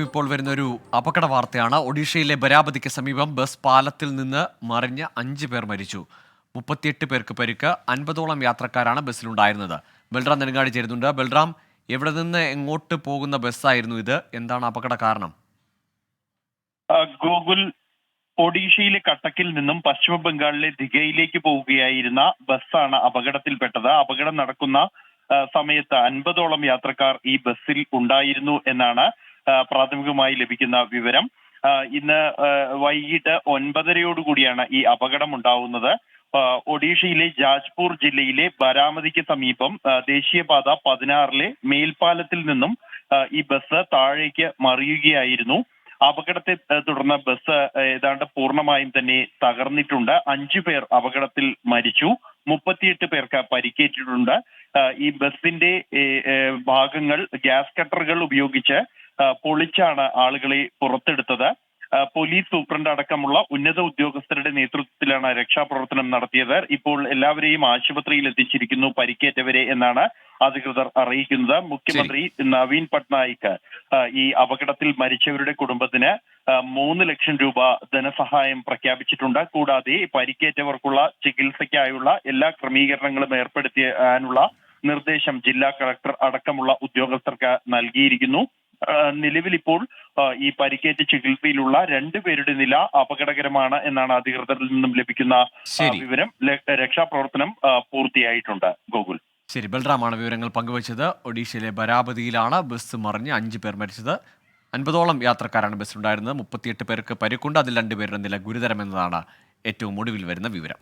ഇപ്പോൾ വരുന്ന ഒരു അപകട വാർത്തയാണ്. ഒഡീഷയിലെ ബരാബതിക്ക് സമീപം ബസ് പാലത്തിൽ നിന്ന് മറിഞ്ഞ് 5 പേർ മരിച്ചു. 38 പേർക്ക് പരിക്ക്. 50ഓളം യാത്രക്കാരാണ് ബസ്സിലുണ്ടായിരുന്നത്. ബൽറാം നെടുങ്ങാടി ചേരുന്നുണ്ട്. ബൽറാം, എവിടെ നിന്ന് എങ്ങോട്ട് പോകുന്ന ബസ്സായിരുന്നു ഇത്? എന്താണ് അപകട കാരണം? ഗൂഗിൾ ഒഡീഷയിലെ കട്ടക്കിൽ നിന്നും പശ്ചിമ ബംഗാളിലെ ദിഘയിലേക്ക് പോവുകയായിരുന്ന ബസ്സാണ് അപകടത്തിൽപ്പെട്ടത്. അപകടം നടക്കുന്ന സമയത്ത് 50ഓളം യാത്രക്കാർ ഈ ബസ്സിൽ ഉണ്ടായിരുന്നു എന്നാണ് പ്രാഥമികമായി ലഭിക്കുന്ന വിവരം. ഇന്ന് വൈകിട്ട് 9:30 ഈ അപകടം ഉണ്ടാവുന്നത്. ഒഡീഷയിലെ ജാജ്പൂർ ജില്ലയിലെ ബരാമതിക്ക് സമീപം ദേശീയപാത 16-ലെ മേൽപ്പാലത്തിൽ നിന്നും ഈ ബസ് താഴേക്ക് മറിയുകയായിരുന്നു. അപകടത്തെ തുടർന്ന് ബസ് ഏതാണ്ട് പൂർണ്ണമായും തന്നെ തകർന്നിട്ടുണ്ട്. 5 പേർ അപകടത്തിൽ മരിച്ചു. 38 പേർക്ക് പരിക്കേറ്റിട്ടുണ്ട്. ഈ ബസിന്റെ ഭാഗങ്ങൾ ഗ്യാസ് കട്ടറുകൾ ഉപയോഗിച്ച് പൊളിച്ചാണ് ആളുകളെ പുറത്തെടുത്തത്. പോലീസ് സൂപ്രണ്ട് അടക്കമുള്ള ഉന്നത ഉദ്യോഗസ്ഥരുടെ നേതൃത്വത്തിലാണ് രക്ഷാപ്രവർത്തനം നടത്തിയത്. ഇപ്പോൾ എല്ലാവരെയും ആശുപത്രിയിൽ എത്തിച്ചിരിക്കുന്നു, പരിക്കേറ്റവരെ എന്നാണ് അധികൃതർ അറിയിക്കുന്നത്. മുഖ്യമന്ത്രി നവീൻ പട്നായിക് ഈ അപകടത്തിൽ മരിച്ചവരുടെ കുടുംബത്തിന് 3 ലക്ഷം രൂപ ധനസഹായം പ്രഖ്യാപിച്ചിട്ടുണ്ട്. കൂടാതെ പരിക്കേറ്റവർക്കുള്ള ചികിത്സയ്ക്കായുള്ള എല്ലാ ക്രമീകരണങ്ങളും ഏർപ്പെടുത്താനുള്ള നിർദ്ദേശം ജില്ലാ കളക്ടർ അടക്കമുള്ള ഉദ്യോഗസ്ഥർക്ക് നൽകിയിരിക്കുന്നു. നിലവിൽ ഇപ്പോൾ ഈ പരിക്കേറ്റ് ചികിത്സയിലുള്ള 2 പേരുടെ നില അപകടകരമാണ് എന്നാണ് അധികൃതരിൽ നിന്നും ലഭിക്കുന്ന വിവരം. രക്ഷാപ്രവർത്തനം പൂർത്തിയായിട്ടുണ്ട്. ഗോകുൽ. ശരി, ബൽറാമാണ് വിവരങ്ങൾ പങ്കുവച്ചത്. ഒഡീഷയിലെ ബരാബതിയിലാണ് ബസ് മറിഞ്ഞ് 5 പേർ മരിച്ചത്. 50ഓളം യാത്രക്കാരാണ് ബസ്സിലുണ്ടായിരുന്നത്. 38 പേർക്ക് പരിക്കുണ്ട്. അതിൽ 2 പേരുടെ നില ഗുരുതരമെന്നതാണ് ഏറ്റവും ഒടുവിൽ വരുന്ന വിവരം.